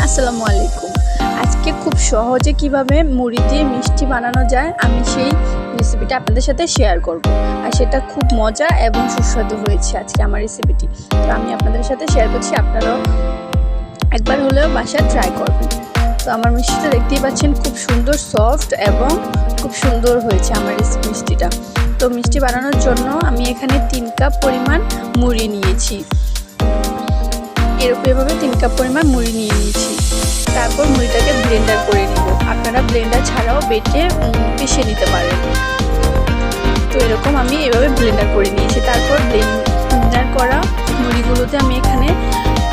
আসসালামু আলাইকুম। আজকে খুব সহজে কিভাবে মুড়ি দিয়ে মিষ্টি বানানো যায় আমি সেই রেসিপিটা আপনাদের সাথে শেয়ার করব। আর সেটা খুব মজা এবং সুস্বাদু হয়েছে আজকে আমার রেসিপিটি। তো আমি আপনাদের সাথে শেয়ার করছি, আপনারাও একবার হলেও বাসায় ট্রাই করবেন। তো আমার মিষ্টিটা দেখতেই পাচ্ছেন, খুব সুন্দর সফট এবং খুব সুন্দর হয়েছে আমার মিষ্টিটা। তো মিষ্টি বানানোর জন্য আমি এখানে 3 কাপ পরিমাণ মুড়ি নিয়েছি। এভাবে 3 কাপ পরিমাণ মুড়ি নিয়ে নিয়েছি। তারপর মুড়িটাকে ব্লেন্ডার করে নিব। আপনারা ব্লেন্ডার ছাড়াও বেটে পিষে নিতে পারেন। তো এরকম আমি এভাবে ব্লেন্ডার করে নিয়েছি। তারপর ব্লেন্ডার করা মুড়িগুলোতে আমি এখানে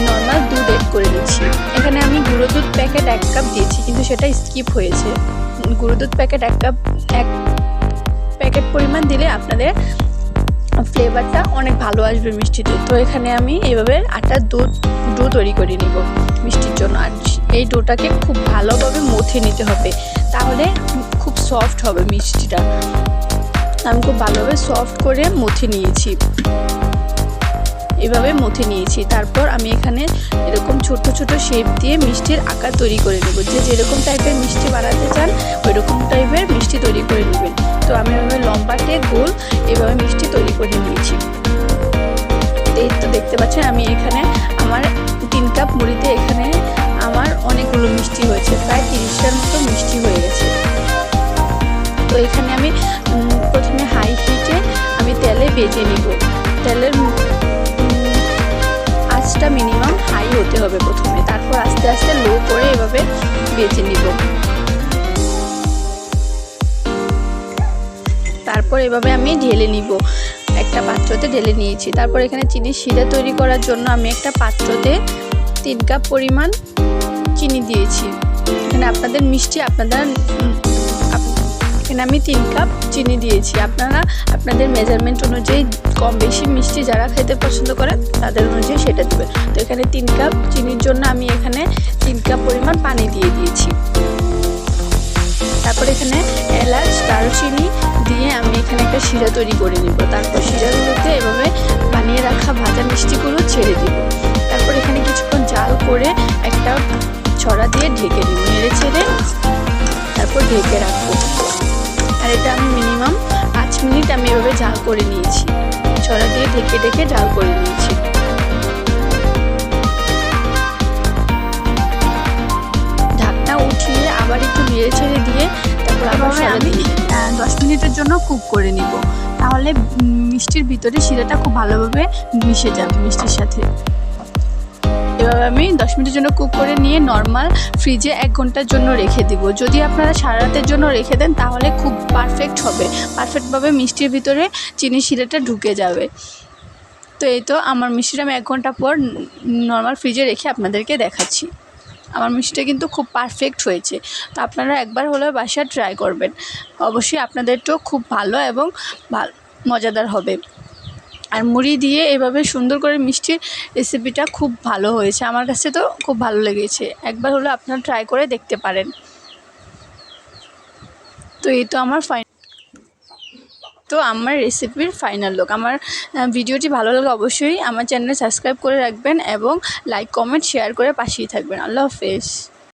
নর্মাল দুধ এড করে দিচ্ছি। এখানে আমি গুঁড়ো দুধ প্যাকেট 1 কাপ দিয়েছি, কিন্তু সেটা স্কিপ হয়েছে। গুঁড়ো দুধ প্যাকেট 1 প্যাকেট পরিমাণ দিলে আপনাদের ফ্লেভারটা অনেক ভালো আসবে মিষ্টিতে। তো এখানে আমি এইভাবে আটার ডো তৈরি করে নিব মিষ্টির জন্য। আর এই ডোটাকে খুব ভালোভাবে মথে নিতে হবে, তাহলে খুব সফট হবে মিষ্টিটা। আমি খুব ভালোভাবে সফট করে মথে নিয়েছি, এভাবে মথে নিয়েছি। তারপর আমি এখানে এরকম ছোট ছোট শেপ দিয়ে মিষ্টির আকার তৈরি করে নেব। যেরকম টাইপের মিষ্টি বানাতে চান ওই রকম টাইপের মিষ্টি তৈরি করে নেবেন। তো আমি এভাবে লম্বাটে গোল এভাবে মিষ্টি তৈরি করে নিয়েছি। এই তো দেখতে পাচ্ছেন, আমি এখানে আমার 3 কাপ মুড়িতে এখানে আমার অনেকগুলো মিষ্টি হয়েছে, প্রায় 30টার মতো মিষ্টি হয়ে গেছে। তো এখানে আমি প্রথমে হাই হিটে আমি তেলে ভেজে নিব। তেলের আঁচটা মিনিমাম হাই হতে হবে প্রথমে, তারপর আস্তে আস্তে লো করে এভাবে ভেজে নিব। তারপর এভাবে আমি ঢেলে নিব, একটা পাত্রতে ঢেলে নিয়েছি। তারপর এখানে চিনির শিরা তৈরি করার জন্য আমি একটা পাত্রতে 3 কাপ পরিমাণ চিনি দিয়েছি। এখানে আপনাদের মিষ্টি এখানে আমি 3 কাপ চিনি দিয়েছি। আপনারা আপনাদের মেজারমেন্ট অনুযায়ী কম বেশি মিষ্টি যারা খেতে পছন্দ করেন তাদের অনুযায়ী সেটা দেবেন। তো এখানে 3 কাপ চিনির জন্য আমি এখানে 3 কাপ পরিমাণ পানি দিয়ে দিয়েছি। তারপর এখানে এলাচ, দারুচিনি দিয়ে আমি এখানে একটা শিরা তৈরি করে নিব। তারপর শিরাগুলোতে এভাবে বানিয়ে রাখা ভাজা মিষ্টিগুলো ছেড়ে দিব। তারপর এখানে কিছুক্ষণ জাল করে একটা ছড়া দিয়ে ঢেকে দিব, নেড়ে ছেড়ে তারপর ঢেকে রাখবো। আর এটা আমি মিনিমাম 5 মিনিট আমি এভাবে জাল করে নিয়েছি, ছড়া দিয়ে ঢেকে ঢেকে জাল করে নিয়েছি। ঢাকনা উঠিয়ে আবার একটু নেড়ে ছেড়ে দিয়ে তারপর আবার আমি 10 মিনিটের জন্য কুক করে নিব। তাহলে মিষ্টির ভিতরে শিরাটা খুব ভালোভাবে মিশে যাবে মিষ্টির সাথে। এভাবে আমি 10 মিনিটের জন্য কুক করে নিয়ে নর্মাল ফ্রিজে 1 ঘন্টার জন্য রেখে দিব। যদি আপনারা সারা রাতের জন্য রেখে দেন তাহলে খুব পারফেক্ট হবে, পারফেক্টভাবে মিষ্টির ভিতরে চিনি শিরাটা ঢুকে যাবে। তো এই তো আমার মিষ্টিটা আমি 1 ঘন্টা পর নর্মাল ফ্রিজে রেখে আপনাদেরকে দেখাচ্ছি। আমার মিষ্টিটা কিন্তু খুব পারফেক্ট হয়েছে। তো আপনারা একবার হলেও বাসায় ট্রাই করবেন, অবশ্যই আপনাদেরটাও খুব ভালো এবং মজাদার হবে। আর মুড়ি দিয়ে এভাবে সুন্দর করে মিষ্টির রেসিপিটা খুব ভালো হয়েছে, আমার কাছে তো খুব ভালো লেগেছে। একবার হলে আপনারা ট্রাই করে দেখতে পারেন। তো এই তো আমার রেসিপির ফাইনাল লুক। আমার ভিডিওটি ভালো লাগলে অবশ্যই আমার চ্যানেলে সাবস্ক্রাইব করে রাখবেন এবং লাইক, কমেন্ট, শেয়ার করে পাশেই থাকবেন। আল্লাহ হাফেজ।